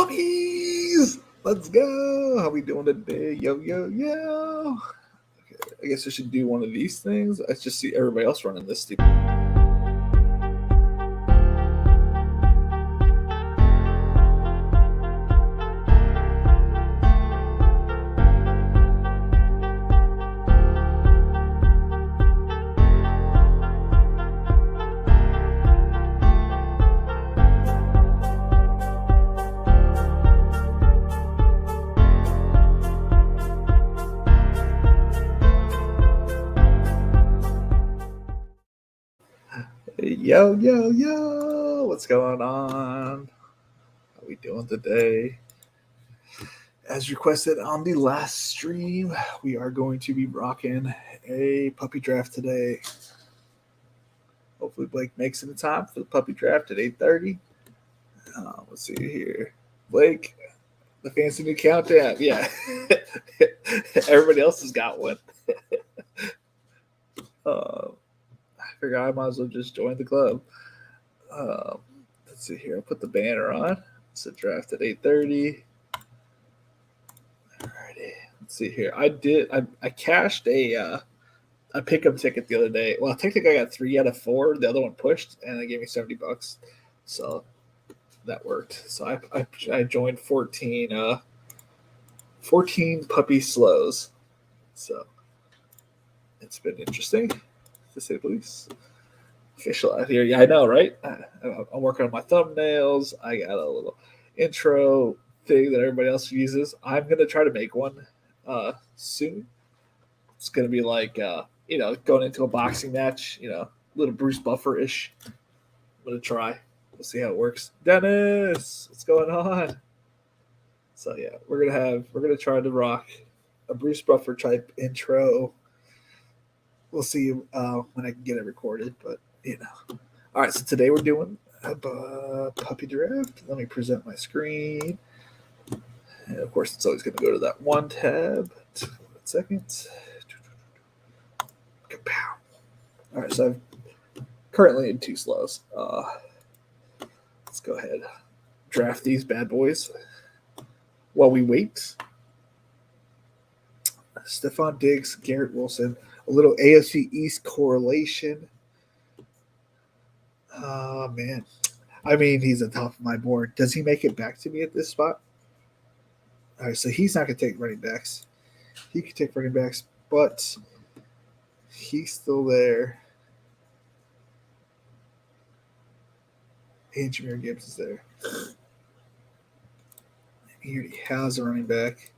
Puppies! Let's go! How we doing today? Yo, yo, yo! Okay, I guess I should do one of these things. I just see everybody else running this stupid. Yo, yo, yo! What's going on? How we doing today? As requested on the last stream, we are going to be rocking a puppy draft today. Hopefully Blake makes it in time for the puppy draft at 8:30. Let's see here. Blake, the fancy new countdown. Yeah. Everybody else has got one. I figured I might as well just join the club. Let's see here. I'll put the banner on. It's a draft at 8:30. Alrighty. Let's see here. I cashed a pickup ticket the other day. Well, technically I got 3 out of 4. The other one pushed, and they gave me $70. So that worked. So I joined 14 puppy slows. So it's been interesting, to say the least. Official out here. Yeah, I know, right? I'm working on my thumbnails. I got a little intro thing that everybody else uses. I'm going to try to make one soon. It's going to be like, going into a boxing match, little Bruce Buffer-ish. I'm going to try. We'll see how it works. Dennis, what's going on? So, yeah, we're going to try to rock a Bruce Buffer type intro. We'll see when I can get it recorded, but All right, so today we're doing a puppy draft. Let me present my screen. And of course, it's always going to go to that one tab. 1 second. Kapow. All right, so I'm currently in 2 slows. Let's go ahead. Draft these bad boys while we wait. Stephon Diggs, Garrett Wilson, a little AFC East correlation. Oh, man. I mean, he's at the top of my board. Does he make it back to me at this spot? All right, so he's not going to take running backs. He could take running backs, but he's still there. And Jahmyr Gibbs is there. He already has a running back.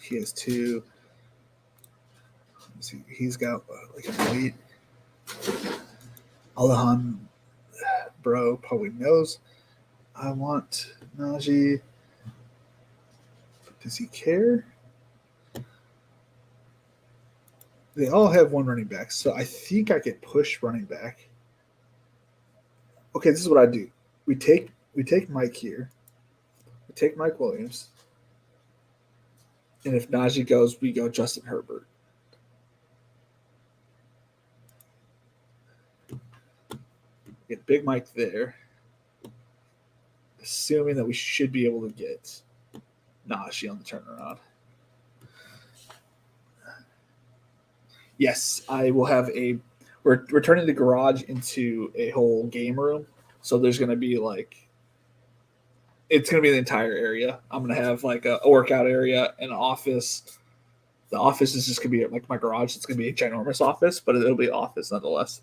He has 2. He's got like an elite. Alahan bro probably knows. I want Najee. Does he care? They all have 1 running back, so I think I could push running back. Okay, this is what I do. We take Mike here. We take Mike Williams. And if Najee goes, we go Justin Herbert. Get Big Mike there. Assuming that we should be able to get Najee on the turnaround. Yes, I will have we're turning the garage into a whole game room. So there's going to be it's going to be the entire area. I'm going to have like a workout area and an office. The office is just going to be like my garage. It's going to be a ginormous office, but it'll be an office nonetheless.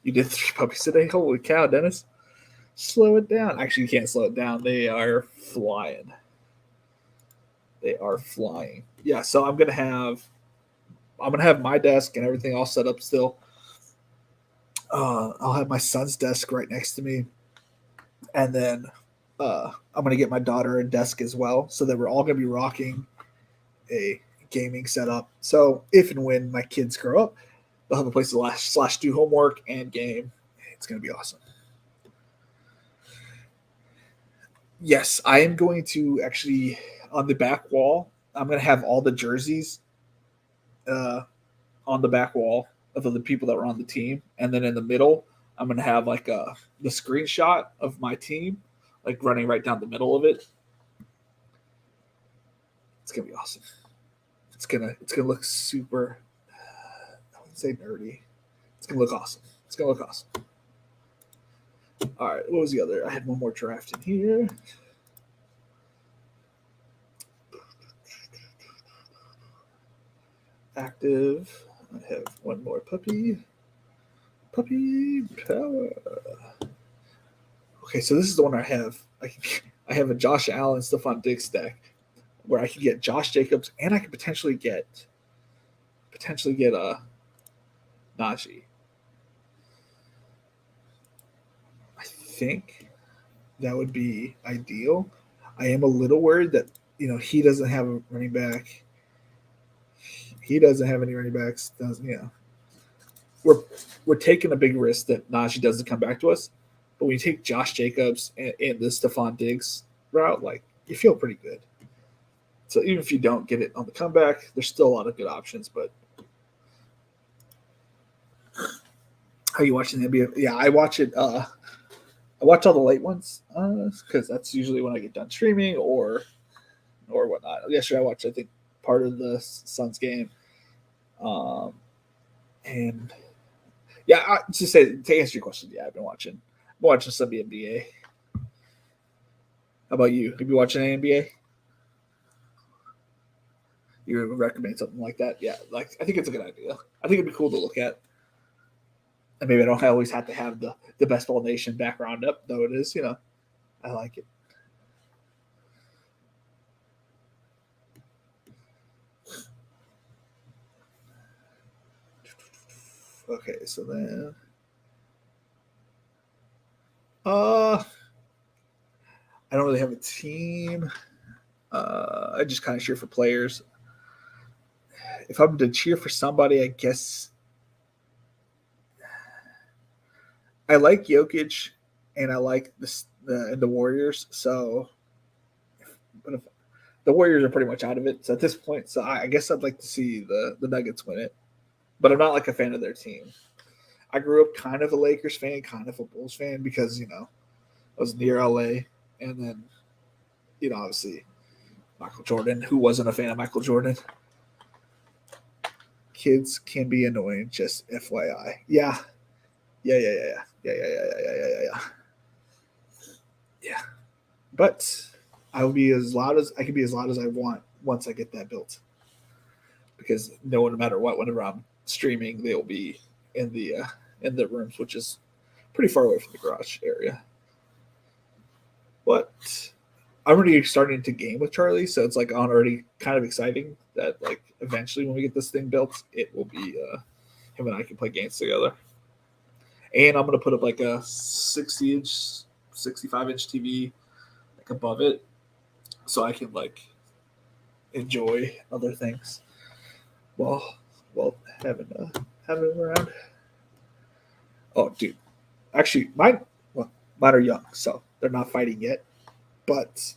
You did 3 puppies today? Holy cow, Dennis. Slow it down. Actually, you can't slow it down. They are flying. Yeah, so I'm gonna have my desk and everything all set up still. I'll have my son's desk right next to me. And then I'm gonna get my daughter a desk as well, so that we're all gonna be rocking a gaming setup. So if and when my kids grow up, they'll have a place to do homework and game. It's going to be awesome. Yes, I am going to actually, on the back wall, I'm going to have all the jerseys on the back wall of the people that were on the team. And then in the middle, I'm gonna have like the screenshot of my team, like running right down the middle of it. It's gonna be awesome. It's gonna look super. I wouldn't say nerdy. It's gonna look awesome. It's gonna look awesome. All right, what was the other? I had one more draft in here. Active. I have one more puppy. Puppy power. Okay, so this is the one I have. I have a Josh Allen, Stephon Diggs deck where I could get Josh Jacobs and I could potentially get a Najee. I think that would be ideal. I am a little worried that he doesn't have a running back. He doesn't have any running backs. We're taking a big risk that Najee doesn't come back to us. But when you take Josh Jacobs and the Stephon Diggs route, like you feel pretty good. So even if you don't get it on the comeback, there's still a lot of good options. But how are you watching the NBA? Yeah, I watch it. I watch all the late ones because that's usually when I get done streaming or whatnot. Yesterday I watched, I think, part of the Suns game. And yeah, to answer your question, yeah, I've been watching some NBA. How about you? Have you been watching NBA? You would recommend something like that? Yeah, like I think it's a good idea. I think it'd be cool to look at. And maybe I don't always have to have the Best Ball Nation background up, though it is, I like it. Okay, so then I don't really have a team. I just kind of cheer for players. If I'm to cheer for somebody, I guess I like Jokic and I like the Warriors. So, but if the Warriors are pretty much out of it. So at this point, I guess I'd like to see the Nuggets win it. But I'm not like a fan of their team. I grew up kind of a Lakers fan, kind of a Bulls fan because, I was near LA. And then, obviously Michael Jordan, who wasn't a fan of Michael Jordan. Kids can be annoying, just FYI. Yeah. Yeah. But I will be as loud as I want once I get that built. Because no matter what, whenever I'm streaming, they'll be in the rooms, which is pretty far away from the garage area. But I'm already starting to game with Charlie, so it's like already kind of exciting that like eventually when we get this thing built, it will be him and I can play games together. And I'm gonna put up like a 65-inch TV like above it, so I can like enjoy other things while having him around. Oh, dude, actually, mine are young, so they're not fighting yet. But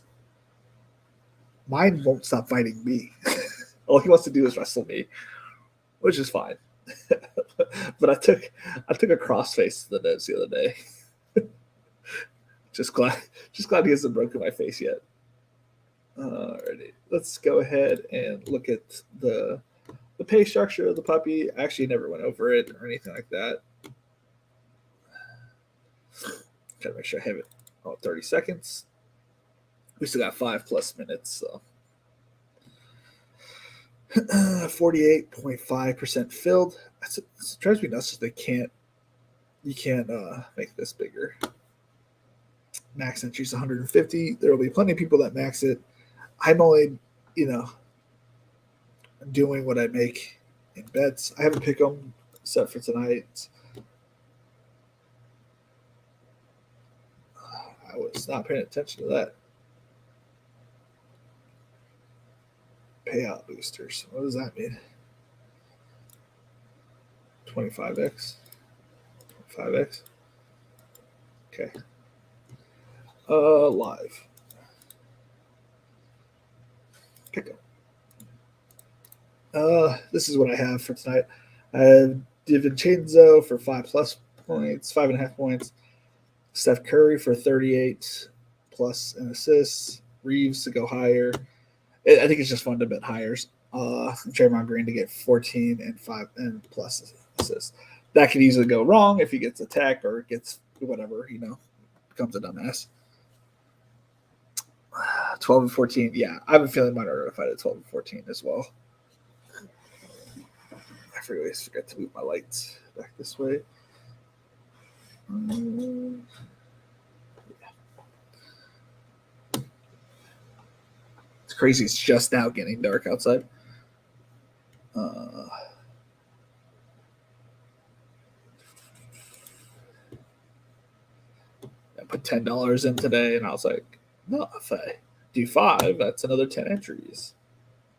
mine won't stop fighting me. All he wants to do is wrestle me, which is fine. But I took a crossface to the nose the other day. just glad he hasn't broken my face yet. Alrighty, let's go ahead and look at the pay structure of the puppy. I actually never went over it or anything like that. Gotta make sure I have it. 30 seconds. We still got 5+ minutes, so 48.5% filled. It drives me nuts that you can't make this bigger. Max entries 150. There will be plenty of people that max it. I'm only, doing what I make in bets. I haven't picked them set for tonight. I was not paying attention to that. Payout boosters. What does that mean? 25x? 5x? Okay. Live. Pick up. This is what I have for tonight. I have DiVincenzo for 5+ points, 5.5 points. Steph Curry for 38 plus an assist. Reeves to go higher. I think it's just fun to bet hires. Draymond Green to get 14 and 5 and plus assists. That could easily go wrong if he gets attacked or gets whatever, becomes a dumbass. 12 and 14. Yeah, I have a feeling mine are notified at 12 and 14 as well. I forgot to move my lights back this way. It's crazy. It's just now getting dark outside. I put $10 in today, and I was like, no, if I do 5, that's another 10 entries.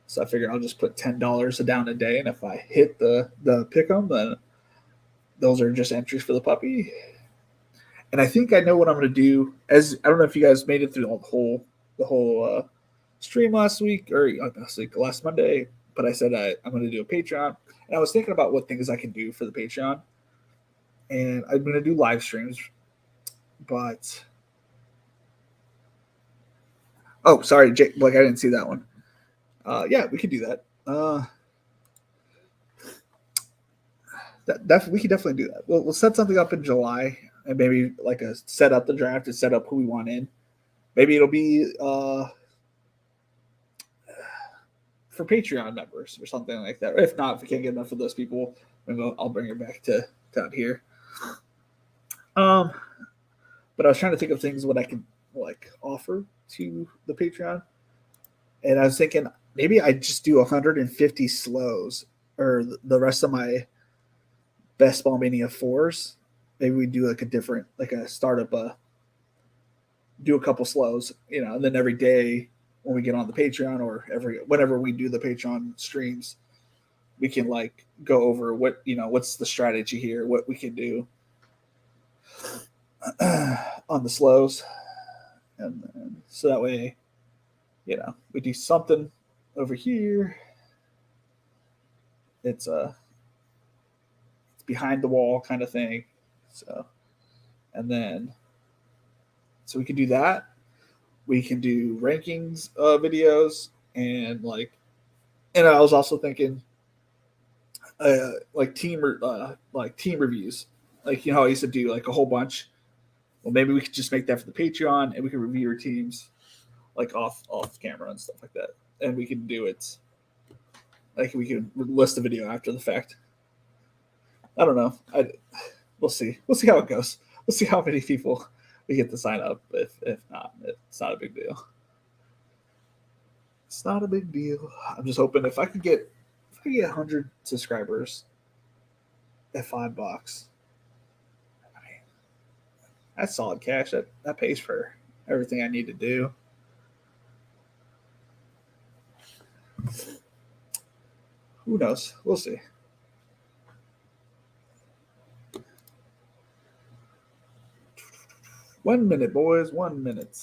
So I figured I'll just put $10 down a day, and if I hit the pick 'em, then those are just entries for the puppy. And I think I know what I'm going to do. As I don't know if you guys made it through the whole stream last week or last Monday, but I said I'm going to do a Patreon, and I was thinking about what things I can do for the Patreon, and I'm going to do live streams. But sorry, Jake. Like I didn't see that one. Yeah, we could do that. We could definitely do that. We'll set something up in July and maybe like set up the draft and set up who we want in. Maybe it'll be for Patreon members or something like that. Or if not, if we can't get enough of those people, maybe I'll bring it back to out here. But I was trying to think of things what I can offer to the Patreon, and I was thinking maybe I just do 150 slows or the rest of my Best Ball Mania 4s. Maybe we do a startup, do a couple slows, and then every day when we get on the Patreon or whenever we do the Patreon streams, we can go over what's the strategy here, what we can do on the slows. And then, so that way, we do something over here. It's behind the wall kind of thing. So we can do that. We can do rankings videos and I was also thinking team reviews. How I used to do a whole bunch. Well, maybe we could just make that for the Patreon and we can review your teams off camera and stuff like that. And we can do it we can list the video after the fact. I don't know. We'll see. We'll see how it goes. We'll see how many people we get to sign up. If not, it's not a big deal. It's not a big deal. I'm just hoping if I get 100 subscribers at $5. That's solid cash. That pays for everything I need to do. Who knows? We'll see. One minute, boys. 1 minute.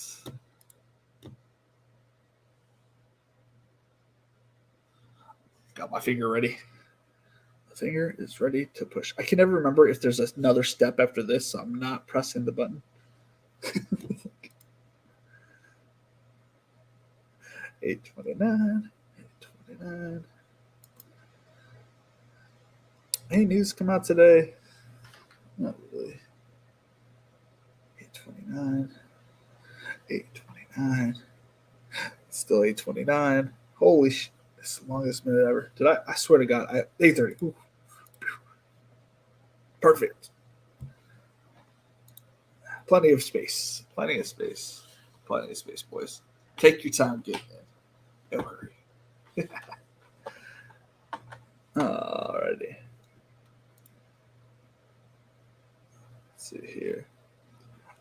Got my finger ready. The finger is ready to push. I can never remember if there's another step after this, so I'm not pressing the button. 8:29. 8:29. Any news come out today? Not really. 8:29. 8:29. Still 8:29. Holy shit. It's the longest minute ever. I swear to God, 8:30. Ooh. Perfect. Plenty of space. Plenty of space. Plenty of space, boys. Take your time getting in. Don't hurry. Alrighty. Let's see here.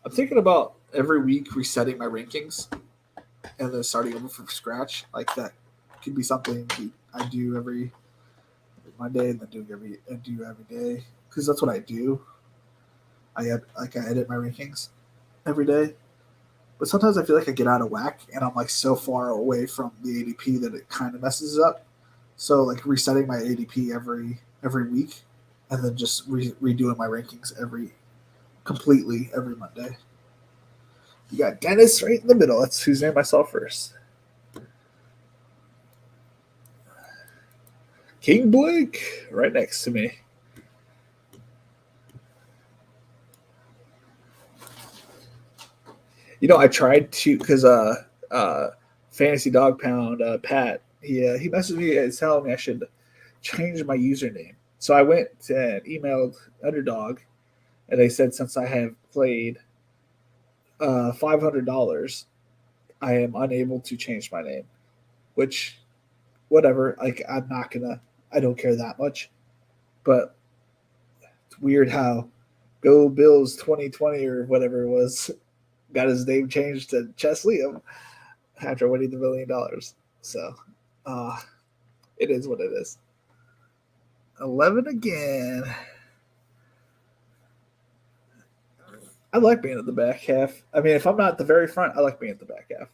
I'm thinking about every week resetting my rankings and then starting over from scratch. That could be something I do every Monday and then do every day, because that's what I do. I edit my rankings every day, but sometimes I feel like I get out of whack and I'm so far away from the ADP that it kind of messes up. So resetting my ADP every week and then just redoing my rankings every completely every Monday. You got Dennis right in the middle. That's whose name I saw first. King Blake right next to me. I tried to because Fantasy Dog Pound Pat he messaged me and telling me I should change my username. So I went and emailed Underdog, and they said since I have played $500, I am unable to change my name. Which, whatever. Like I don't care that much. But it's weird how Go Bills 2020 or whatever it was got his name changed to Chess Liam after winning the $1 million. So, uh, it is what it is. 11 again. I like being at the back half. I mean, if I'm not at the very front, I like being at the back half.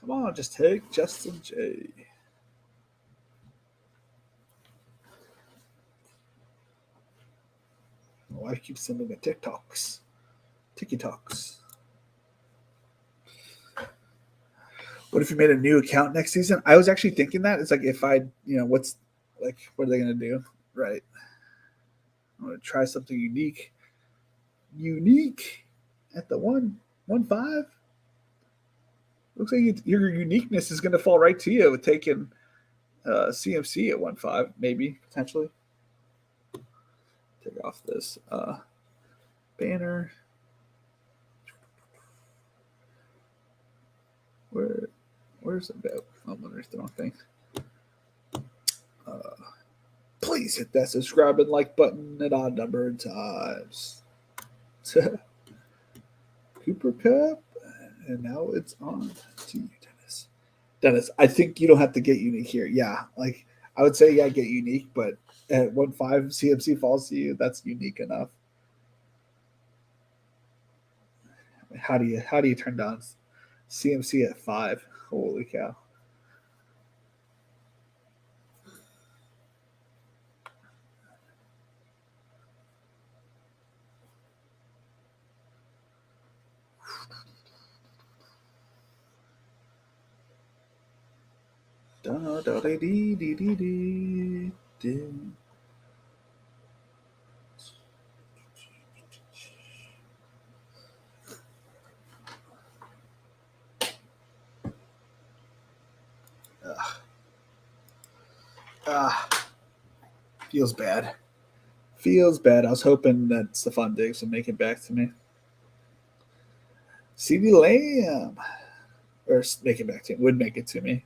Come on, just take Justin J. Why keep sending me TikToks? TikToks. What if you made a new account next season? I was actually thinking that. It's like if I, what are they going to do? Right. I'm going to try something unique. Unique at the 1-1-5. Looks like your uniqueness is going to fall right to you with taking CMC at 1-5, maybe, potentially. Take off this banner. Where's the bell? I'm underneath the wrong thing. Please hit that subscribe and like button at odd number of times. Cooper Cup, and now it's on to you, Dennis. Dennis, I think you don't have to get unique here. Yeah, like I would say, get unique, but at 1-5 CMC falls to you, that's unique enough. How do you turn down CMC at 5? Holy cow. Feels bad. Feels bad. I was hoping that Stephon Diggs would make it back to me. CeeDee Lamb. Or make it back to me. Would make it to me.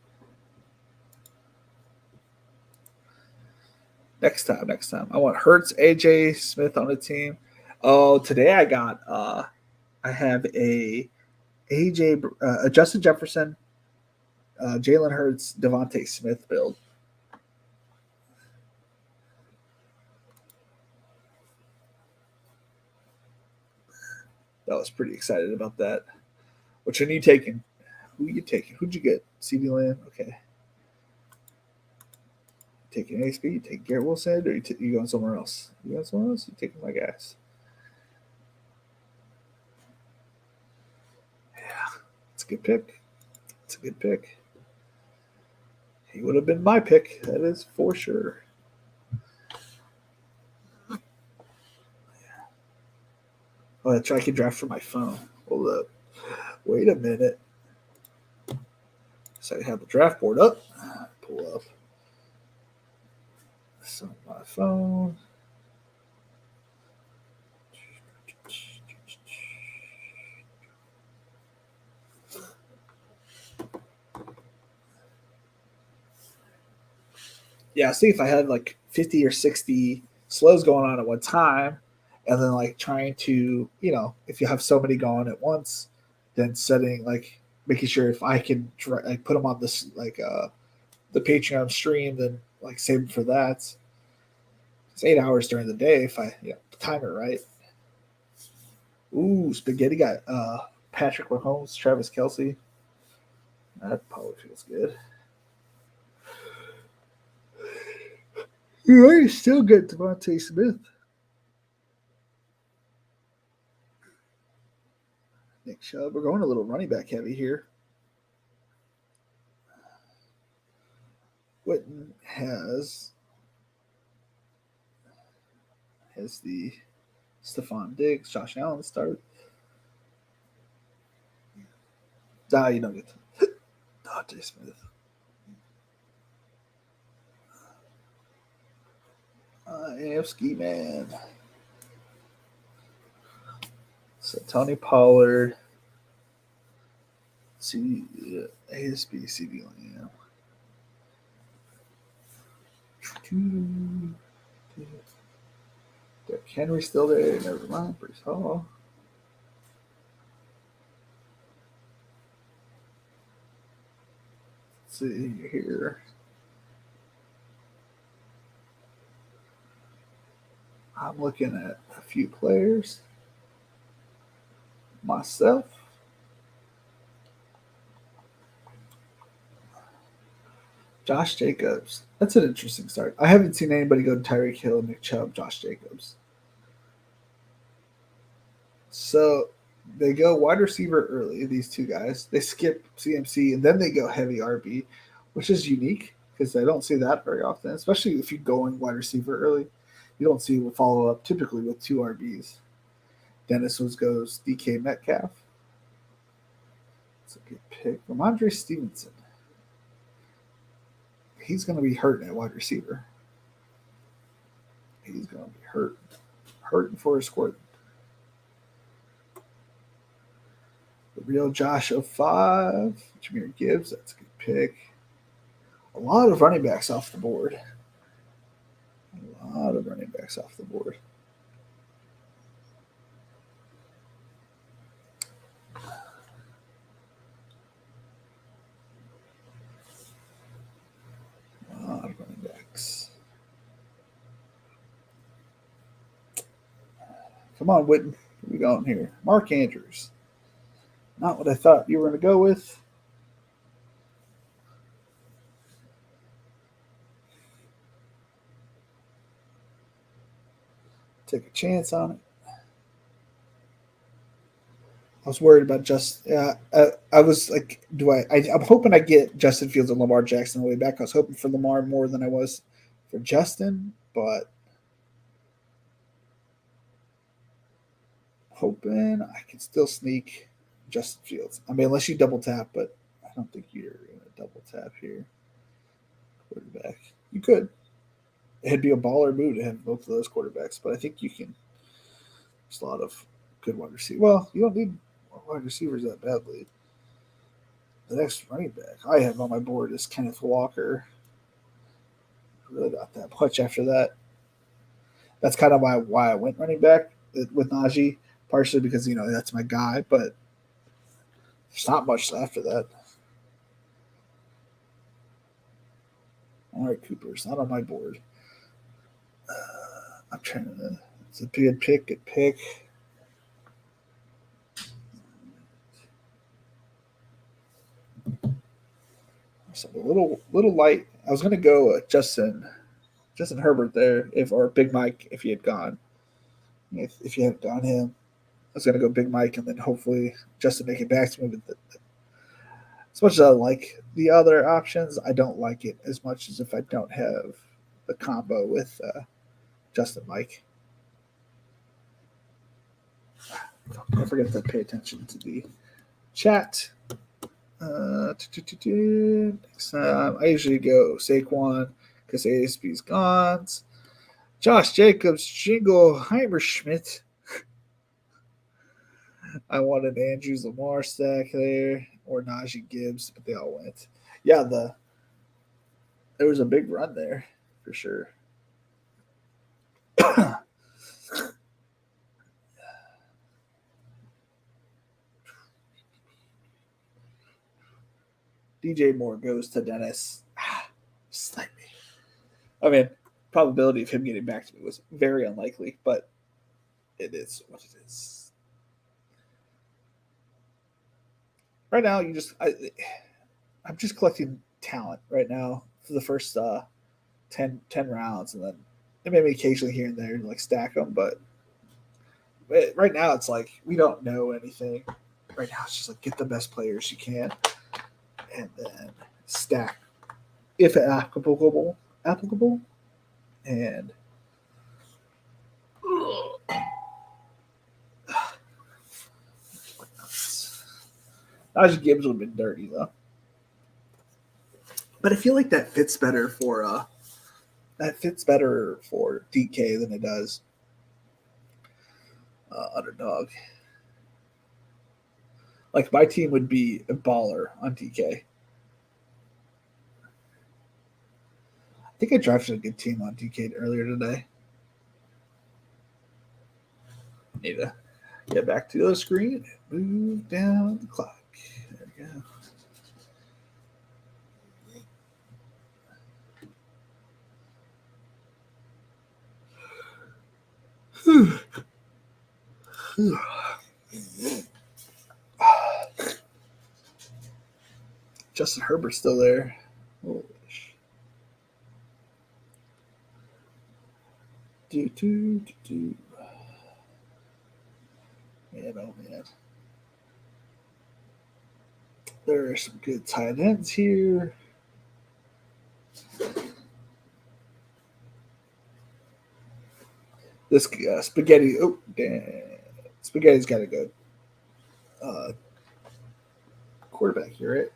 Next time. I want Hurts, AJ Smith on the team. Oh, today I got I have a Justin Jefferson, Jalen Hurts, Devontae Smith build. I was pretty excited about that. Which one are you taking? Who are you taking? Who'd you get? CeeDee Lamb? Okay. Taking ASP? You take Garrett Wilson? Or you going somewhere else? You going somewhere else? You taking my guys? Yeah. It's a good pick. It's a good pick. He would have been my pick. That is for sure. Oh, that's right. I can draft from my phone. Hold up. Wait a minute. So I have the draft board up. Pull up. It's on my phone. Yeah, see if I had like 50 or 60 slows going on at one time, and then like trying to, if you have so many going at once, then setting like making sure if I can like put them on this like the Patreon stream, then like save them for that. It's 8 hours during the day if I time it right. Ooh, Spaghetti got Patrick Mahomes, Travis Kelce. That probably feels good. You still get Devontae Smith. Nick Chubb. We're going a little running back heavy here. Witten has the Stephon Diggs, Josh Allen start. You don't get Devontae Smith. I am Ski Man. So Tony Pollard. ASB, CD Lamb. Derrick Henry still there. Never mind. Brees Hall. Let's see here. I'm looking at a few players. Myself. Josh Jacobs. That's an interesting start. I haven't seen anybody go Tyreek Hill, Nick Chubb, Josh Jacobs. So they go wide receiver early, these two guys. They skip CMC, and then they go heavy RB, which is unique because I don't see that very often, especially if you go in wide receiver early. You don't see a follow up typically with two RBs. Dennis goes DK Metcalf. That's a good pick. Ramondre Stevenson. He's going to be hurting at wide receiver. He's going to be hurting for his squad. The real Josh of 5. Jameer Gibbs. That's a good pick. A lot of running backs off the board. Come on, Witten. Where we going here? Mark Andrews. Not what I thought you were going to go with. Take a chance on it. I was worried about I was like, I'm hoping I get Justin Fields and Lamar Jackson on the way back. I was hoping for Lamar more than I was for Justin, but hoping I can still sneak Justin Fields. I mean, unless you double tap, but I don't think you're going to double tap here. Quarterback. You could. It'd be a baller move to have both of those quarterbacks, but I think you can. There's a lot of good wide receivers. Well, you don't need wide receivers that badly. The next running back I have on my board is Kenneth Walker. Really not that much after that. That's kind of why I went running back with Najee, partially because that's my guy, but there's not much after that. All right, Cooper's not on my board. I'm trying to. It's a good pick. So a little light. I was going to go Justin Herbert there, or Big Mike if he had gone. If you hadn't gone him, I was going to go Big Mike and then hopefully Justin make it back to me. But as much as I like the other options, I don't like it as much as if I don't have the combo with Justin Mike. Don't forget to pay attention to the chat. Next time, I usually go Saquon because ASB's gone. Josh Jacobs, Jingle Heimerschmidt. I wanted Andrews Lamar stack there or Najee Gibbs, but they all went. Yeah, there was a big run there for sure. DJ Moore goes to Dennis. Slightly. I mean, probability of him getting back to me was very unlikely, but it is what it is. Right now, I'm just collecting talent right now for the first 10 rounds, and then maybe occasionally here and there like stack them. But right now it's like we don't know anything. Right now it's just like get the best players you can, and then stack if applicable, and Najee Gibbs would have been dirty though. But I feel like that fits better for DK than it does underdog. Like my team would be a baller on DK. I think I drafted a good team on DK earlier today. Need to get back to the screen and move down the clock. There we go. Justin Herbert's still there. Holy sh- do. Man, oh man. There are some good tight ends here. This spaghetti. Oh, damn. Spaghetti's got a good quarterback here, right?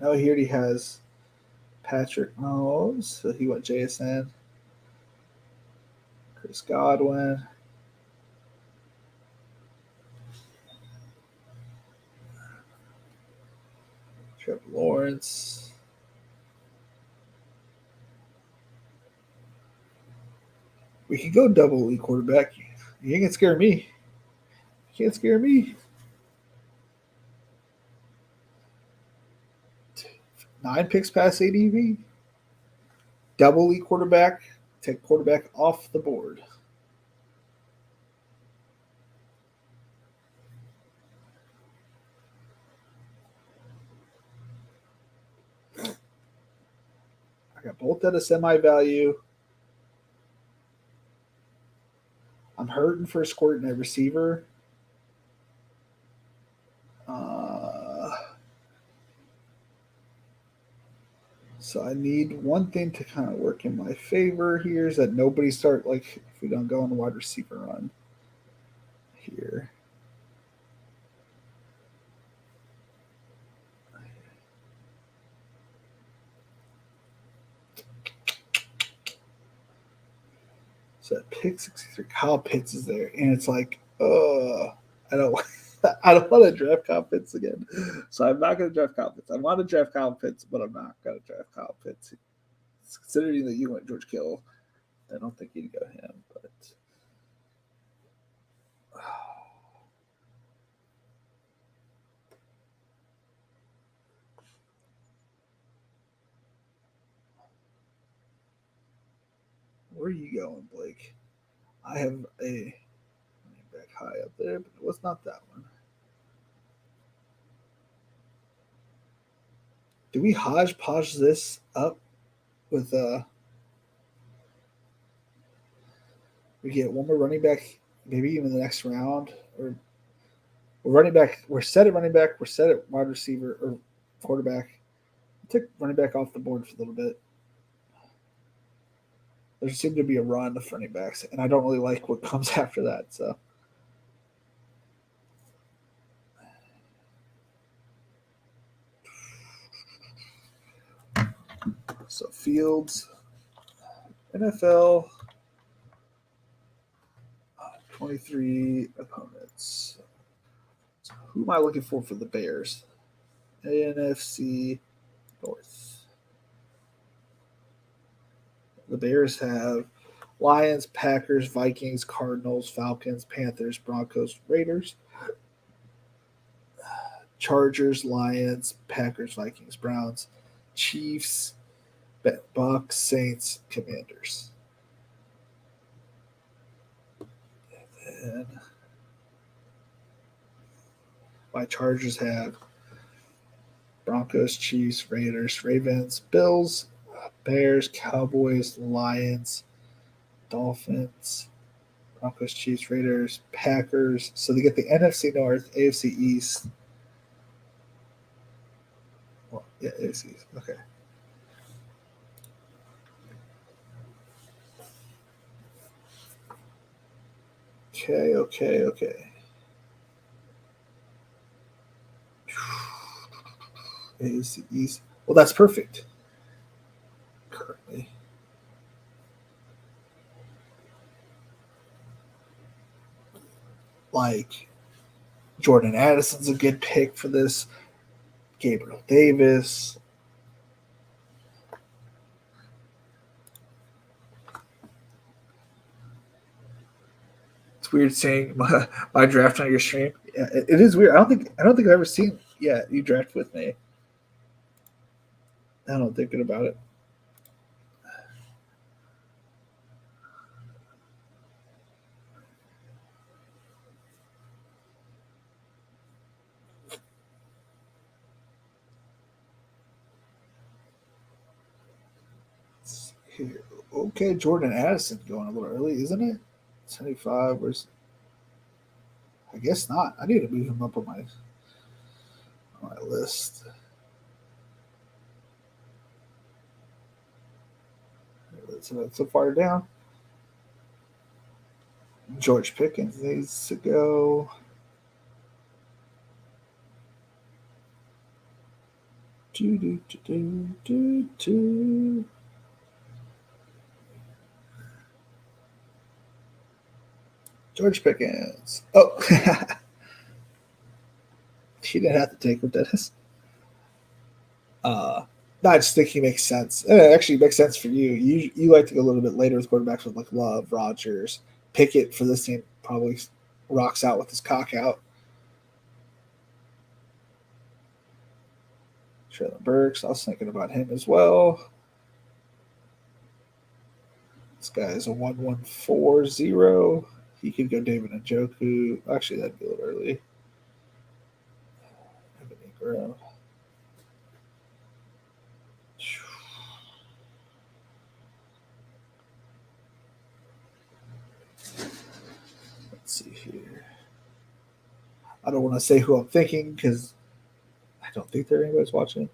Now he already has Patrick Mahomes. So he went JSN. Chris Godwin. Trevor Lawrence. We can go double elite quarterback. You can't scare me. You can't scare me. 9 picks past ADV. Double elite quarterback. Take quarterback off the board. I got both at a semi value. I'm hurting for a squirt and a receiver. So I need one thing to kind of work in my favor here is that nobody start like if we don't go on a wide receiver run here. So pick 63, Kyle Pitts is there, and it's like, I don't, I don't want to draft Kyle Pitts again, so I'm not going to draft Kyle Pitts. I want to draft Kyle Pitts, but I'm not going to draft Kyle Pitts. Considering that you went George Kittle, I don't think you'd go him, but. Where are you going, Blake? I have a back high up there, but it was not that one. Do we hodgepodge this up with we get one more running back, maybe even the next round, or we're running back. We're set at running back. We're set at wide receiver or quarterback. I took running back off the board for a little bit. There seemed to be a run of running backs, and I don't really like what comes after that. So Fields, NFL, 23 opponents. So who am I looking for the Bears? NFC North. The Bears have Lions, Packers, Vikings, Cardinals, Falcons, Panthers, Broncos, Raiders, Chargers, Lions, Packers, Vikings, Browns, Chiefs, Bucks, Saints, Commanders. And my Chargers have Broncos, Chiefs, Raiders, Ravens, Bills, Bears, Cowboys, Lions, Dolphins, Broncos, Chiefs, Raiders, Packers. So they get the NFC North, AFC East. Well, yeah, AFC East. Okay. Okay. AFC East. Well, that's perfect. Currently. Like, Jordan Addison's a good pick for this. Gabriel Davis. It's weird seeing my draft on your stream. Yeah, it is weird. I don't think I've ever seen. Yeah, you draft with me. I don't think about it. Here. Okay, Jordan Addison going a little early, isn't it? 75. Where's? I guess not. I need to move him up on my list. So far down. George Pickens needs to go. Do. George Pickens. Oh, he didn't have to take him, Dennis. No, I just think he makes sense. It actually makes sense for you. You like to go a little bit later with quarterbacks with like Love, Rodgers, Pickett for this team probably rocks out with his cock out. Traylon Burks, I was thinking about him as well. This guy is a 1140. He could go David Njoku. Actually, that'd be a little early. Evan Ingram. Let's see here. I don't want to say who I'm thinking because I don't think there anybody's watching.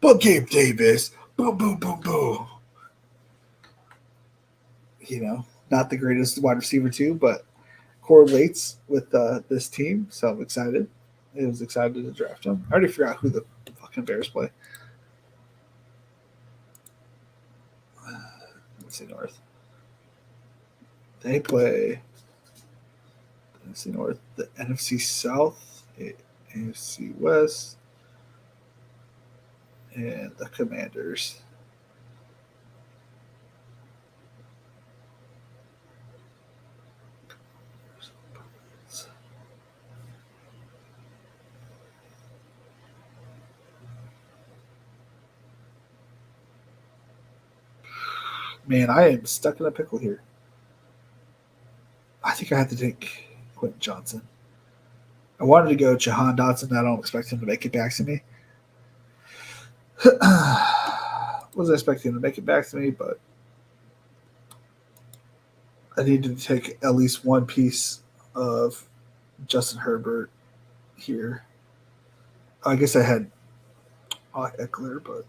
But Gabe Davis. Boom, boom, boom, boom. You know, not the greatest wide receiver too, but correlates with this team. So I'm excited. I was excited to draft him. I already forgot who the fucking Bears play. Let's see North. They play NFC North, the NFC South, AFC West, and the Commanders. Man, I am stuck in a pickle here. I think I have to take Quentin Johnson. I wanted to go Jahan Dotson. I don't expect him to make it back to me. Wasn't expecting him to make it back to me, but I needed to take at least one piece of Justin Herbert here. I guess I had Eckler, but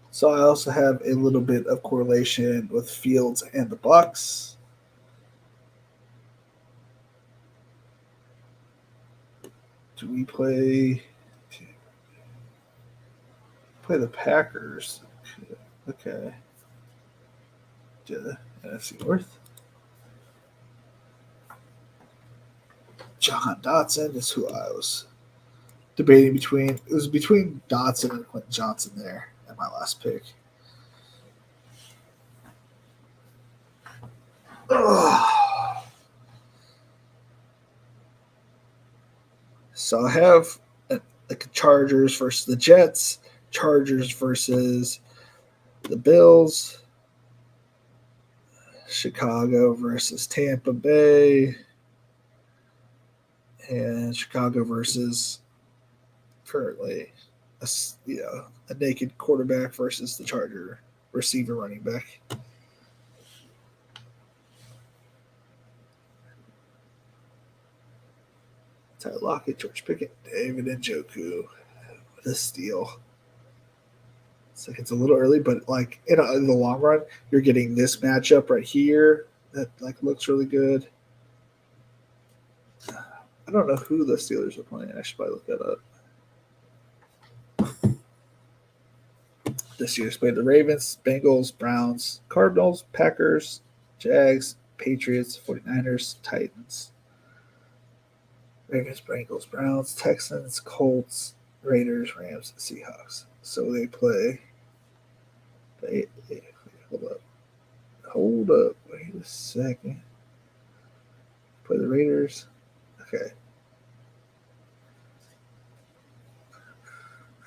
so I also have a little bit of correlation with Fields and the Bucks. Do we play the Packers? Okay. NFC North. Jahan Dotson is who I was debating between. It was between Dotson and Quentin Johnson there at my last pick. Ugh. So I have like Chargers versus the Jets, Chargers versus the Bills, Chicago versus Tampa Bay. And Chicago versus currently a naked quarterback versus the Charger receiver running back. Tyler Lockett, George Pickett, David Njoku. What a steal. It's like it's a little early, but like in the long run, you're getting this matchup right here that like looks really good. I don't know who the Steelers are playing. I should probably look that up. This year's played the Ravens, Bengals, Browns, Cardinals, Packers, Jags, Patriots, 49ers, Titans. Ravens, Bengals, Browns, Texans, Colts, Raiders, Rams, Seahawks. So they play. Hold up. Wait a second. Play the Raiders. Okay.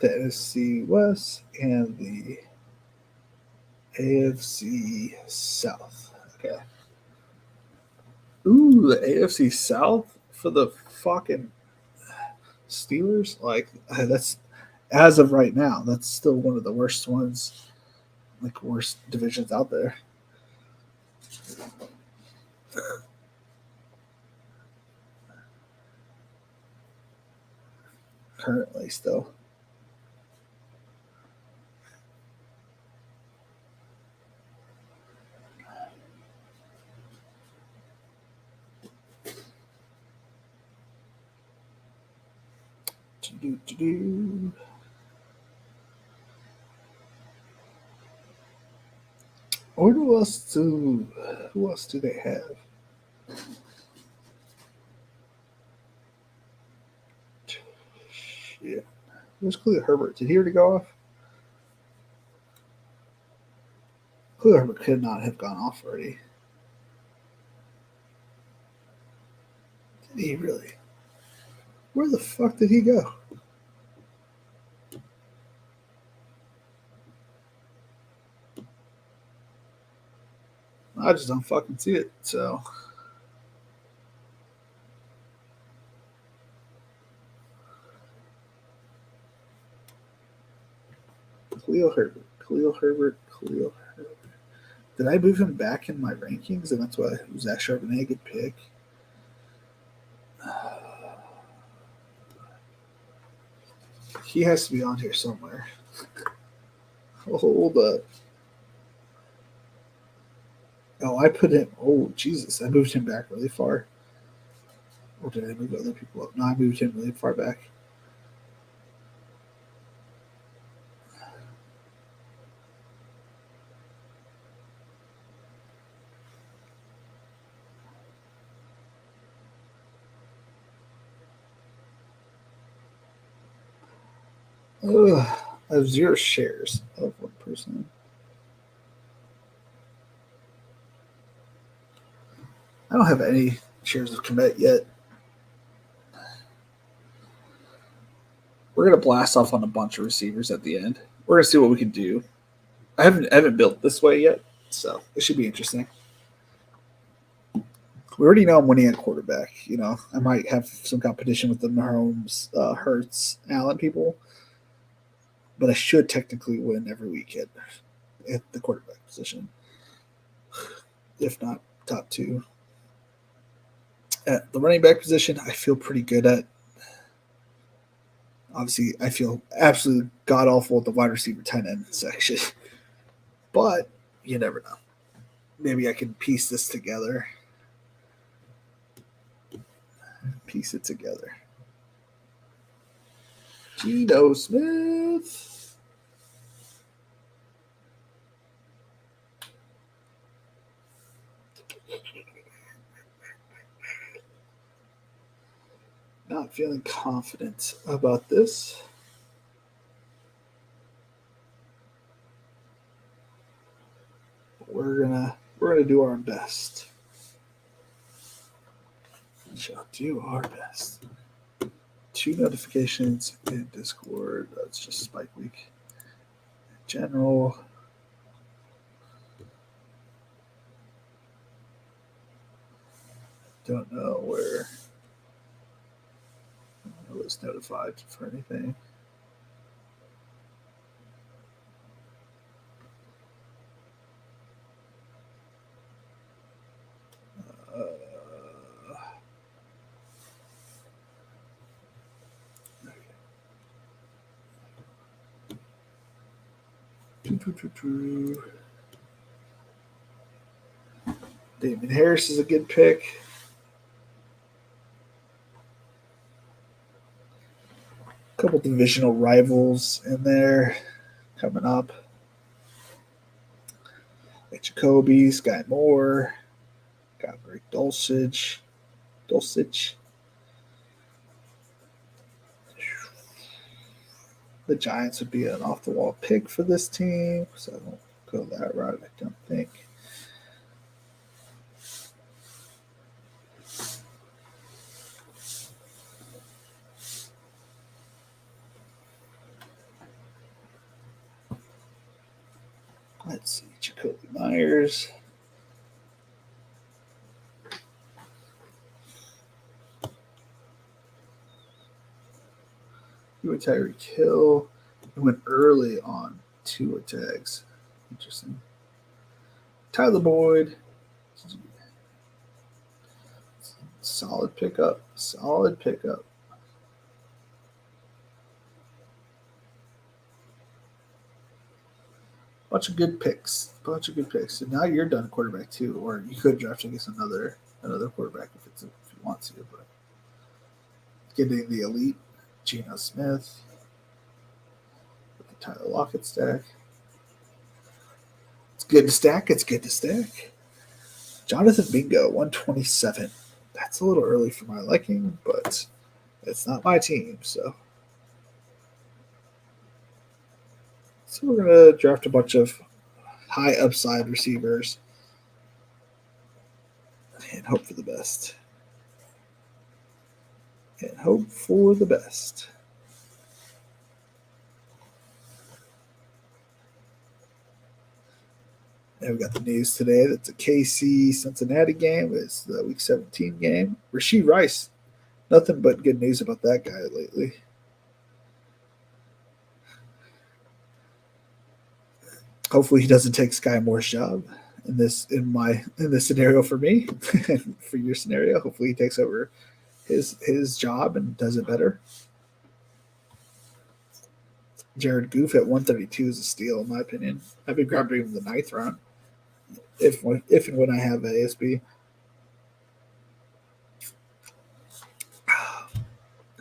The NFC West and the AFC South. Okay. Ooh, the AFC South for the fucking Steelers? Like, that's, as of right now, that's still one of the worst ones, like, worst divisions out there. Currently, still. Or who else do they have? Shit. Where's Khalil Herbert? Did he already go off? Khalil Herbert could not have gone off already. Did he really? Where the fuck did he go? I just don't fucking see it, so. Khalil Herbert. Did I move him back in my rankings? And that's why it was actually a good pick. He has to be on here somewhere. Hold up. Oh, I put him. Oh, Jesus. I moved him back really far. Or did I move other people up? No, I moved him really far back. Ugh, I have 0 shares of one person. I don't have any shares of commit yet. We're gonna blast off on a bunch of receivers at the end. We're gonna see what we can do. I haven't built this way yet, so it should be interesting. We already know I'm winning at quarterback. You know, I might have some competition with the Mahomes, Hurts, Allen people, but I should technically win every week at the quarterback position, if not top 2. At the running back position, I feel pretty good at. Obviously, I feel absolutely god awful at the wide receiver tight end section, but you never know. Maybe I can piece this together. Piece it together. Geno Smith. Not feeling confident about this. We're gonna do our best. We shall do our best. 2 notifications in Discord. That's just Spike Week. General. Don't know where I was notified for anything. Uh, Damon Harris is a good pick. A couple divisional rivals in there coming up. Got Jacoby, Sky Moore, got Greg Dulcich. The Giants would be an off the wall pick for this team, so I won't go that route, I don't think. Let's see, Jacoby Myers. He went Tyreek Hill. He went early on 2 tags. Interesting. Tyler Boyd. Solid pickup. Bunch of good picks. And now you're done quarterback too, or you could draft, I guess, another quarterback if you want to. But getting the elite, Geno Smith, with the Tyler Lockett stack. It's good to stack. Jonathan Bingo, 127. That's a little early for my liking, but it's not my team, so. So we're going to draft a bunch of high upside receivers and hope for the best. And we got the news today that's a KC Cincinnati game. It's the Week 17 game. Rashee Rice, nothing but good news about that guy lately. Hopefully he doesn't take Sky Moore's job in this scenario for me. For your scenario, hopefully he takes over his job and does it better. Jared Goff at 132 is a steal, in my opinion. I've been grabbing him in the 9th round. If and when I have ASB.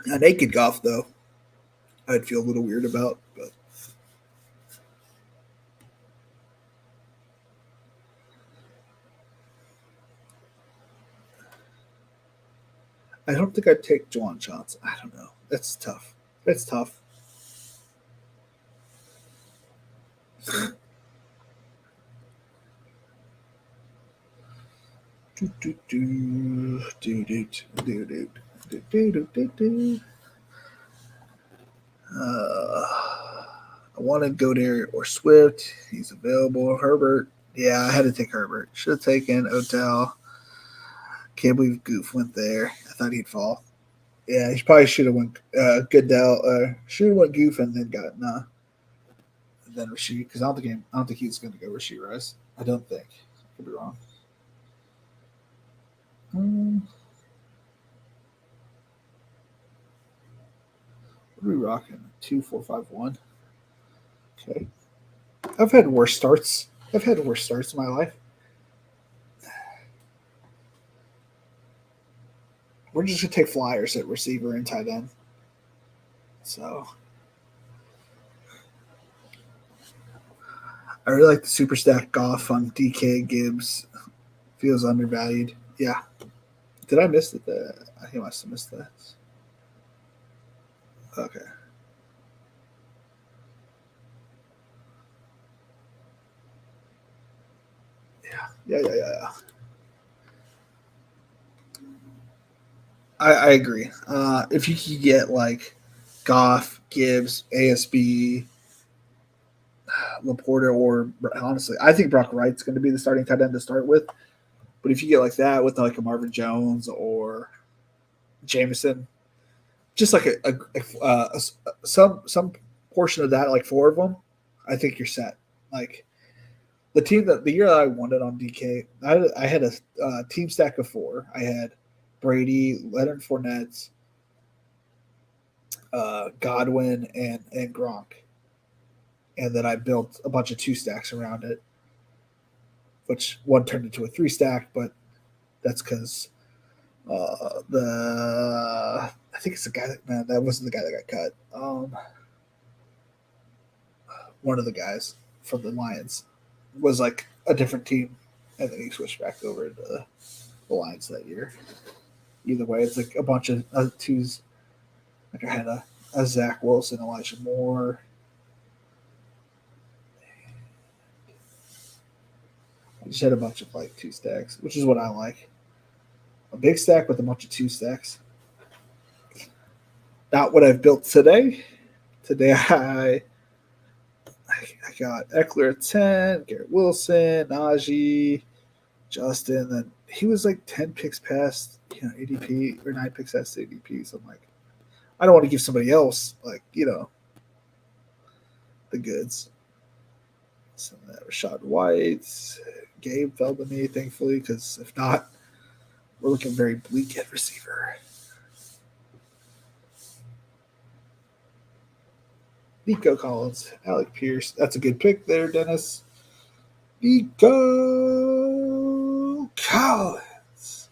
A naked Goff, though, I'd feel a little weird about, but I don't think I'd take Juwan Johnson. I don't know. That's tough. I want to go there or Swift. He's available. Herbert. Yeah, I had to take Herbert. Should have taken Odell. Can't believe Goof went there. I thought he'd fall. Yeah, he probably should have went Goodell. Should have went Goof and then got then Rashee, because I don't think he's going to go Rashee Rice. I don't think. I could be wrong. What are we rocking? 2, 4, 5, 1. Okay. I've had worse starts in my life. We're just going to take flyers at receiver and tight end. So I really like the super stack Goff on DK Gibbs. Feels undervalued. Yeah. Did I miss it? I think I must have missed that. Okay. Yeah. I agree. If you could get like Goff, Gibbs, ASB, Laporta, or honestly, I think Brock Wright's going to be the starting tight end to start with. But if you get like that with like a Marvin Jones or Jameson, just like some portion of that, like 4 of them, I think you're set. Like the year that I won it on DK, I had a team stack of 4. I had Brady, Leonard Fournette, Godwin, and Gronk, and then I built a bunch of 2 stacks around it, which one turned into a 3 stack, but that's because I think it's the guy that wasn't the guy that got cut. One of the guys from the Lions was like a different team, and then he switched back over to the Lions that year. Either way, it's like a bunch of 2s. Like I had a Zach Wilson, Elijah Moore. I just had a bunch of like 2 stacks, which is what I like. A big stack with a bunch of 2 stacks. Not what I've built today. Today I got Eckler at 10, Garrett Wilson, Najee, Justin. Then he was like 10 picks past, ADP, or 9 picks past ADP. So I'm like, I don't want to give somebody else like, the goods. Some of that Rashad White, Gabe fell to me, thankfully, because if not, we're looking very bleak at receiver. Nico Collins, Alec Pierce. That's a good pick there, Dennis. Nico Collins.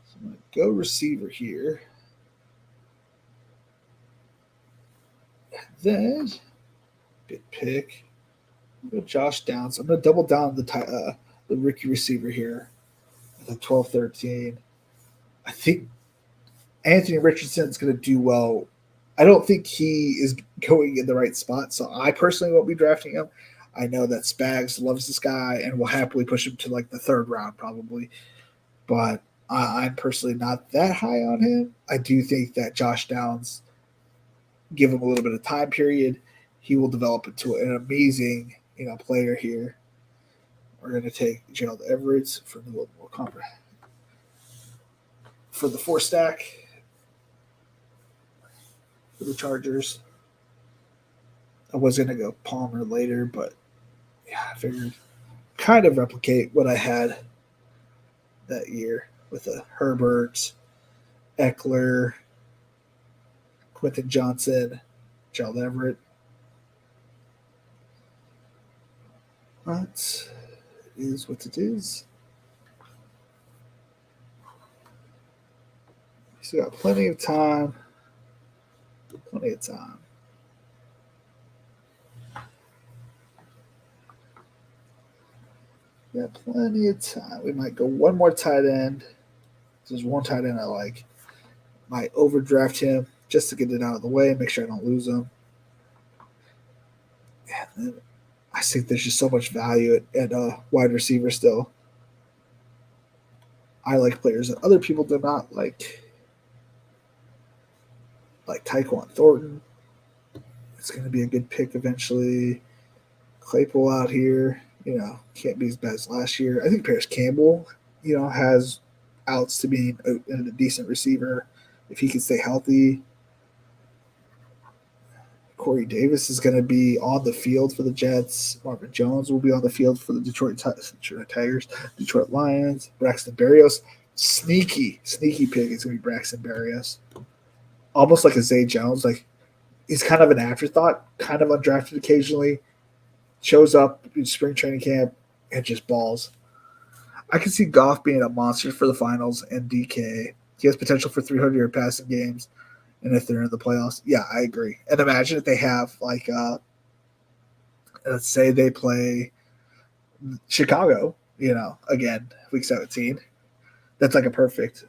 So I'm going to go receiver here. Then, good pick. Josh Downs. I'm going to double down the rookie receiver here at 12-13. I think Anthony Richardson is going to do well. I don't think he is going in the right spot, so I personally won't be drafting him. I know that Spags loves this guy and will happily push him to like the 3rd round probably, but I'm personally not that high on him. I do think that Josh Downs, give him a little bit of time period, he will develop into an amazing player here. We're going to take Gerald Everett for the little more comprehensive. For the 4 stack for the Chargers. I was going to go Palmer later, but yeah, I figured kind of replicate what I had that year with a Herbert, Eckler, Quentin Johnson, Gerald Everett. But it is what it is. So got plenty of time. Plenty of time. Yeah, plenty of time. We might go one more tight end. There's one tight end I like. Might overdraft him just to get it out of the way, make sure I don't lose him. And then I think there's just so much value at wide receiver still. I like players that other people do not like Tyquan Thornton. It's going to be a good pick eventually. Claypool out here, can't be as bad as last year. I think Paris Campbell, has outs to being a decent receiver if he can stay healthy. Corey Davis is going to be on the field for the Jets. Marvin Jones will be on the field for the Detroit Tigers, Detroit Lions. Braxton Berrios, sneaky pick is going to be Braxton Berrios. Almost like a Zay Jones. Like, he's kind of an afterthought, kind of undrafted occasionally. Shows up in spring training camp and just balls. I can see Goff being a monster for the finals and DK. He has potential for 300-yard passing games. And if they're in the playoffs, yeah, I agree. And imagine if they have, let's say they play Chicago, again, week 17. That's like a perfect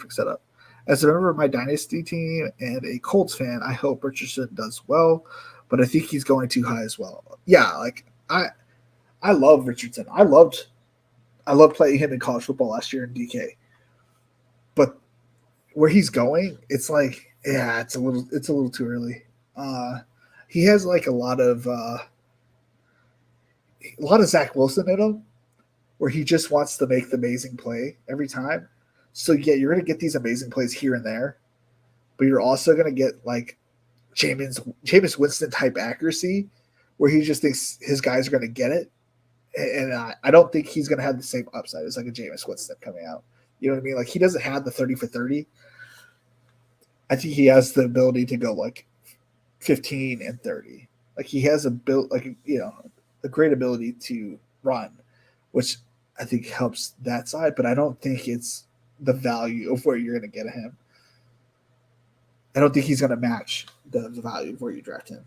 setup. As a member of my dynasty team and a Colts fan, I hope Richardson does well, but I think he's going too high as well. Yeah, I love Richardson. I loved playing him in college football last year in DK. But where he's going, it's like, yeah, it's a little too early. Uh, he has like a lot of Zach Wilson in him, where he just wants to make the amazing play every time. So yeah, you're gonna get these amazing plays here and there, but you're also gonna get like Jameis Winston type accuracy, where he just thinks his guys are gonna get it, and I don't think he's gonna have the same upside as like a Jameis Winston coming out. You know what I mean? Like he doesn't have the 30 for 30. I think he has the ability to go like 15 and 30. Like he has a build, like a great ability to run, which I think helps that side. But I don't think it's the value of where you're going to get him. I don't think he's going to match the value of where you draft him.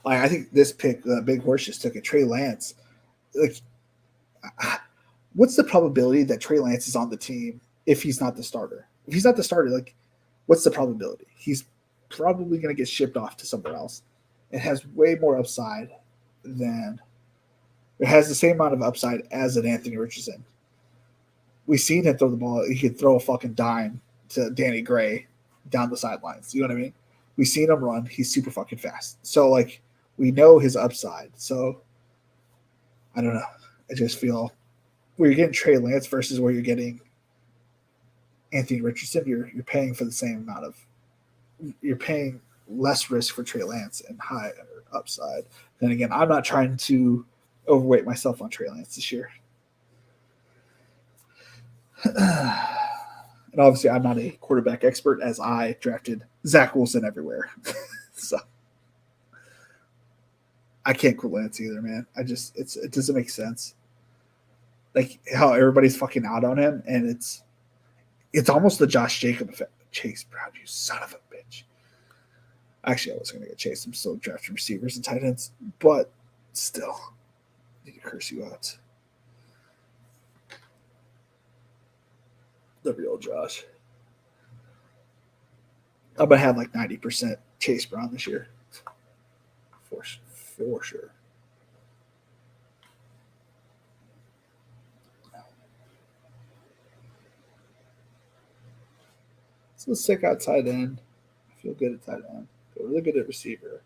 Like I think this pick, the big horse just took it. Trey Lance. Like, what's the probability that Trey Lance is on the team if he's not the starter? If he's not the starter, like, what's the probability? He's probably going to get shipped off to somewhere else. It has way more upside than it has the same amount of upside as an Anthony Richardson. We've seen him throw the ball. He could throw a fucking dime to Danny Gray down the sidelines. You know what I mean? We've seen him run. He's super fucking fast. So, like, we know his upside. So, I don't know. I just feel where you're getting Trey Lance versus where you're getting Anthony Richardson, you're paying for the same amount of you're paying less risk for Trey Lance and higher upside. Then again, I'm not trying to overweight myself on Trey Lance this year. And obviously, I'm not a quarterback expert as I drafted Zach Wilson everywhere. So I can't quit Lance either, man. It doesn't make sense. Like how everybody's fucking out on him, and it's almost the Josh Jacob effect. Chase Brown, you son of a bitch. Actually, I was going to get Chase. I'm still drafting receivers and tight ends, but still, I need to curse you out. The real Josh. I'm going to have like 90% Chase Brown this year. For sure. So let's check out tight end. I feel good at tight end. I feel really good at receiver.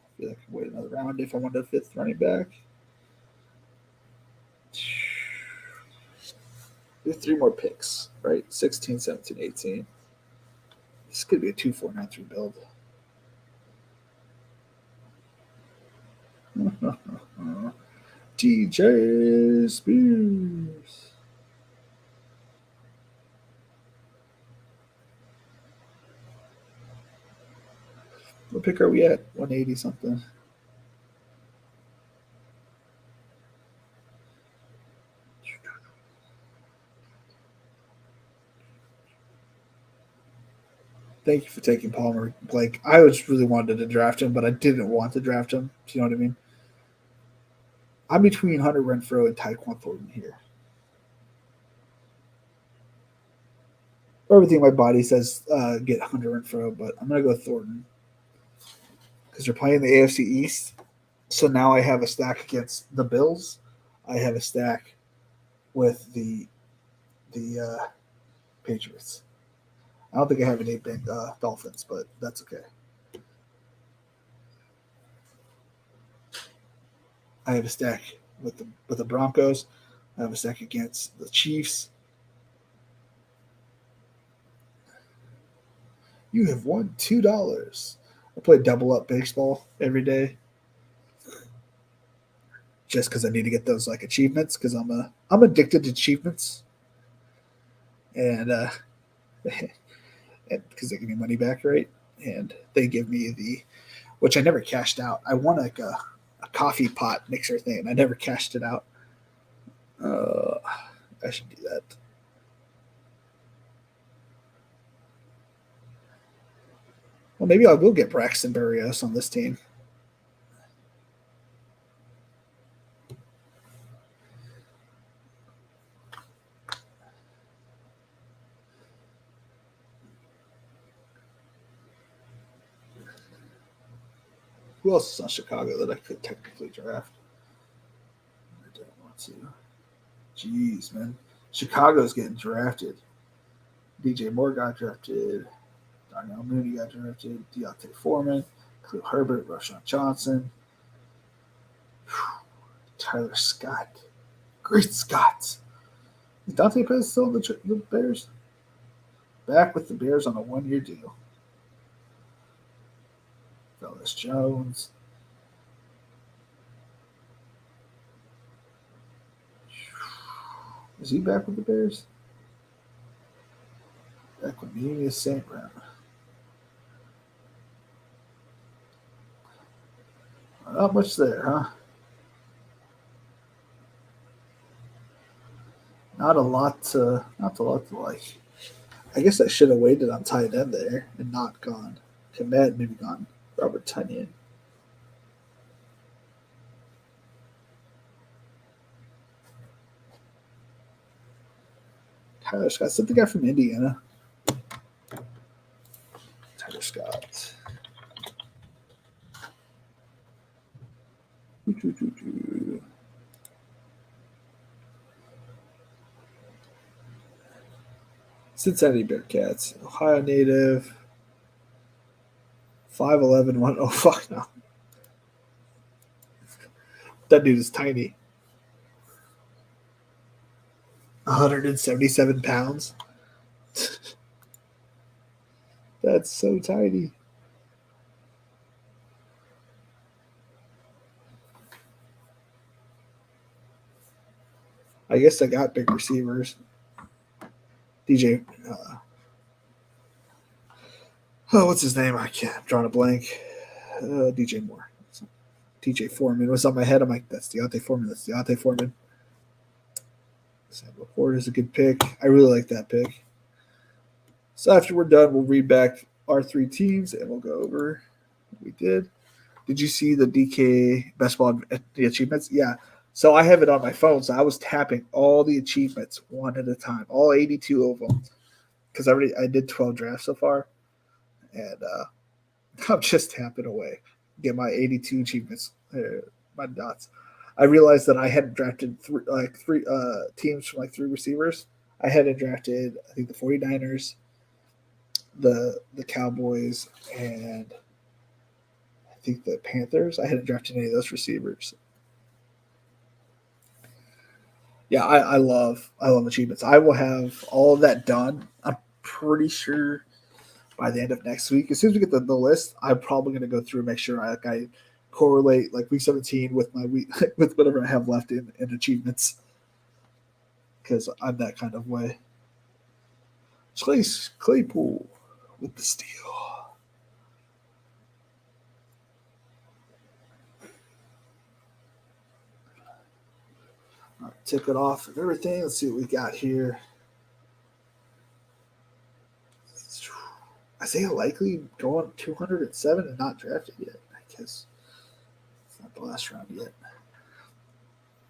I feel like I can wait another round if I want a fifth running back. We have 3 more picks, right? 16, 17, 18. This could be a 2-4-9-3 build. DJ Spears. What pick are we at? 180 something. Thank you for taking Palmer, Blake. I was really wanted to draft him, but I didn't want to draft him. Do you know what I mean? I'm between Hunter Renfrow and Tyquan Thornton here. Everything my body says get Hunter Renfrow, but I'm gonna go Thornton because they're playing the AFC East. So now I have a stack against the Bills. I have a stack with the Patriots. I don't think I have any big Dolphins, but that's okay. I have a stack with the Broncos. I have a stack against the Chiefs. You have won $2. I play double up baseball every day, just because I need to get those like achievements. Because I'm addicted to achievements, and because they give me money back, right? And they give me which I never cashed out. I won like a coffee pot mixer thing, and I never cashed it out. I should do that. Well, maybe I will get Braxton Berrios on this team. Who else is on Chicago that I could technically draft? too. Jeez, man. Chicago's getting drafted. DJ Moore got drafted. Darnell Mooney got drafted. Deontay Foreman. Khalil Herbert. Rashawn Johnson. Tyler Scott. Great Scott. Is Dante Pettis still in the Bears? Back with the Bears on a 1-year deal. Velus Jones. Is he back with the Bears? Equanimeous St. Brown. Not much there, huh? Not a lot to like. I guess I should have waited on tight end there and not gone. Komet, maybe gone. Robert Tunyon. Tyler Scott. Is that the guy from Indiana? Tyler Scott. Cincinnati Bearcats. Ohio native. 5'11", 1. Oh, fuck no. That dude is tiny. 177 pounds. That's so tiny. I guess I got big receivers. DJ. What's his name? I can't. I'm drawing a blank. DJ Moore. DJ Foreman was on my head. I'm like, that's Deontay Foreman. That's Deontay Foreman. Sam LaPorte is a good pick. I really like that pick. So after we're done, we'll read back our 3 teams and we'll go over what we did. Did you see the DK best ball the achievements? Yeah. So I have it on my phone. So I was tapping all the achievements one at a time, all 82 of them, because I did 12 drafts so far, and I'm just tapping away, get my 82 achievements, my dots. I realized that I hadn't drafted three teams from 3 receivers. I hadn't drafted, I think, the 49ers, the Cowboys, and I think the Panthers. I hadn't drafted any of those receivers. Yeah, I love achievements. I will have all of that done. I'm pretty sure by the end of next week. As soon as we get the list, I'm probably going to go through and make sure I correlate week 17 with my week with whatever I have left in achievements, because I'm that kind of way. Chase Claypool with the steal. All right, tick it off of everything. Let's see what we got here. Isaiah Likely going 207 and not drafted yet. I guess it's not the last round yet.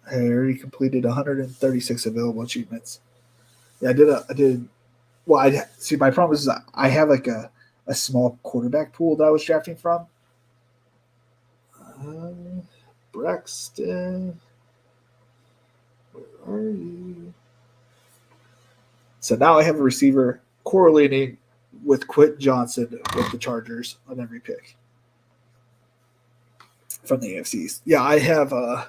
I already completed 136 available achievements. Yeah, I did. Well, I see. My problem is I have a small quarterback pool that I was drafting from. Braxton, where are you? So now I have a receiver correlating with Quentin Johnson with the Chargers on every pick from the AFCs. Yeah, I have. I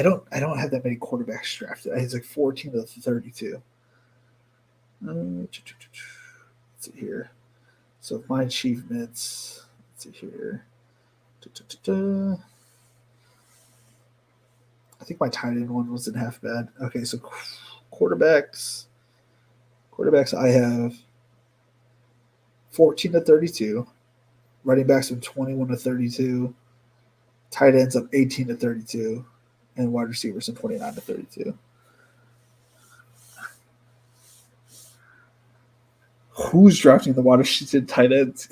don't have that many quarterbacks drafted. I have 14 of the 32. Let's see here. So my achievements. Let's see here. I think my tight end one wasn't half bad. Okay, so quarterbacks. I have 14 to 32. Running backs from 21 to 32. Tight ends of 18 to 32. And wide receivers from 29 to 32. Who's drafting the Washington tight ends?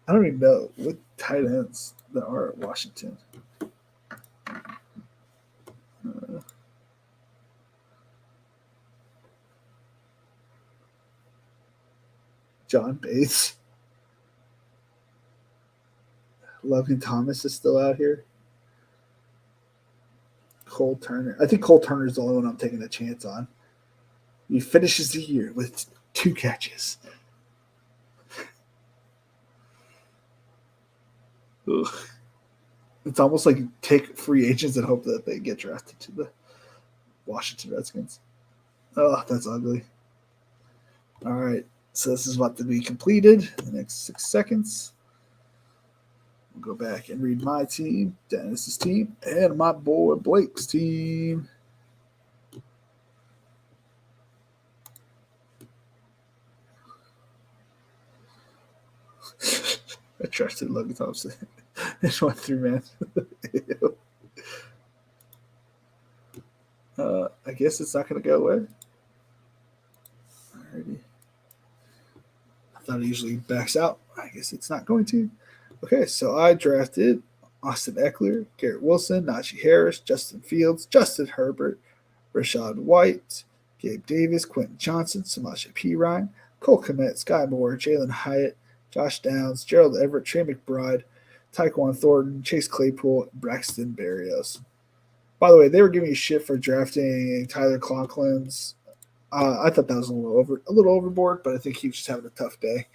I don't even know what tight ends there are at Washington. John Bates. Logan Thomas is still out here. Cole Turner. I think Cole Turner is the only one I'm taking a chance on. He finishes the year with 2 catches. Ugh. It's almost like you take free agents and hope that they get drafted to the Washington Redskins. Oh, that's ugly. All right. So this is about to be completed in the next 6 seconds. We'll go back and read my team, Dennis's team, and my boy Blake's team. I trusted Logan Thompson. Just went through, man. I guess it's not going to go away. Alrighty. I thought it usually backs out. I guess it's not going to. Okay, so I drafted Austin Eckler, Garrett Wilson, Najee Harris, Justin Fields, Justin Herbert, Rashad White, Gabe Davis, Quentin Johnson, Samaje Perine, Cole Kmet, Sky Moore, Jalen Hyatt, Josh Downs, Gerald Everett, Trey McBride, Tyquan Thornton, Chase Claypool, Braxton Berrios. By the way, they were giving me shit for drafting Tyler Conklin's. I thought that was a little overboard, but I think he was just having a tough day.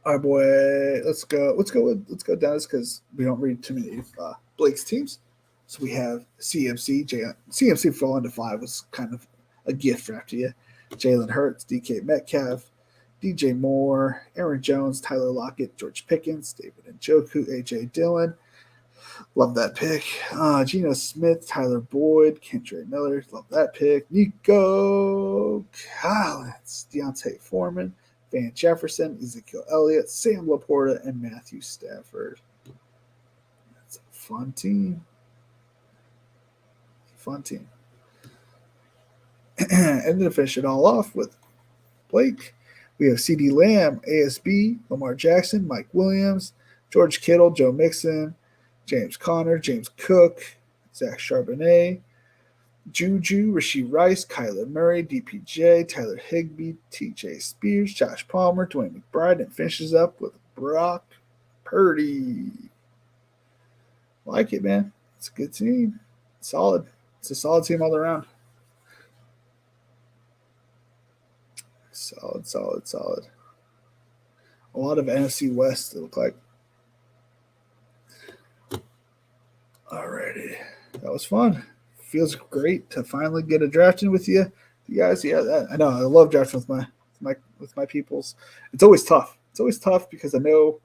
All right, boy, let's go Dennis, because we don't read too many of Blake's teams. So we have CMC. CMC falling to 5 was kind of a gift after you. Jalen Hurts, DK Metcalf, DJ Moore, Aaron Jones, Tyler Lockett, George Pickens, David Njoku, AJ Dillon. Love that pick. Geno Smith, Tyler Boyd, Kendra Miller. Love that pick. Nico Collins, Deontay Foreman, Van Jefferson, Ezekiel Elliott, Sam Laporta, and Matthew Stafford. That's a fun team. And then to finish it all off with Blake, we have CeeDee Lamb, ASB, Lamar Jackson, Mike Williams, George Kittle, Joe Mixon, James Conner, James Cook, Zach Charbonnet, Juju, Rashee Rice, Kyler Murray, DPJ, Tyler Higbee, TJ Spears, Josh Palmer, Dwayne McBride, and finishes up with Brock Purdy. Like it, man. It's a good team. Solid. It's a solid team all around. Solid. A lot of NFC West, it looked like. Alrighty. That was fun. Feels great to finally get a drafting with you guys. Yeah, I know. I love drafting with my peoples. It's always tough. Because I know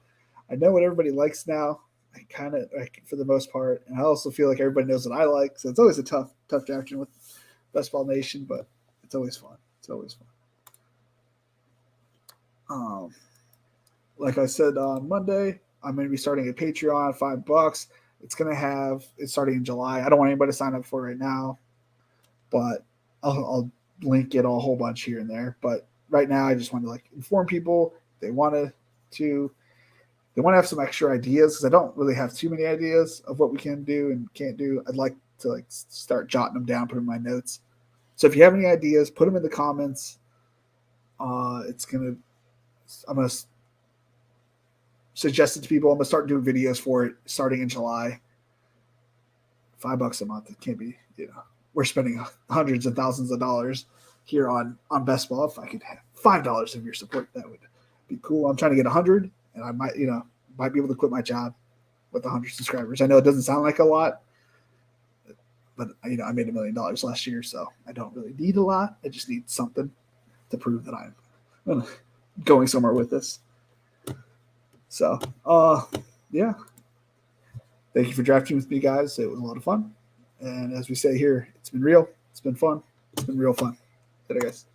what everybody likes now. I kind of like for the most part, and I also feel like everybody knows what I like. So it's always a tough drafting with Best Ball Nation, but it's always fun. Like I said on Monday, I'm going to be starting a Patreon, $5. It's starting in July. I don't want anybody to sign up for it right now, but I'll link it a whole bunch here and there. But right now, I just want to inform people they want to have some extra ideas, because I don't really have too many ideas of what we can do and can't do. I'd like to start jotting them down, put them in my notes. So if you have any ideas, put them in the comments. I'm gonna suggest it to people. I'm gonna start doing videos for it starting in July. $5 a month. It can't be, we're spending hundreds of thousands of dollars here on Best Ball. If I could have $5 of your support, that would be cool. I'm trying to get 100, and I might be able to quit my job with 100 subscribers. I know it doesn't sound like a lot, but I made $1 million last year, so I don't really need a lot. I just need something to prove that I'm going somewhere with this. So, yeah. Thank you for drafting with me, guys. It was a lot of fun. And as we say here, it's been real. It's been fun. It's been real fun. Later, guys.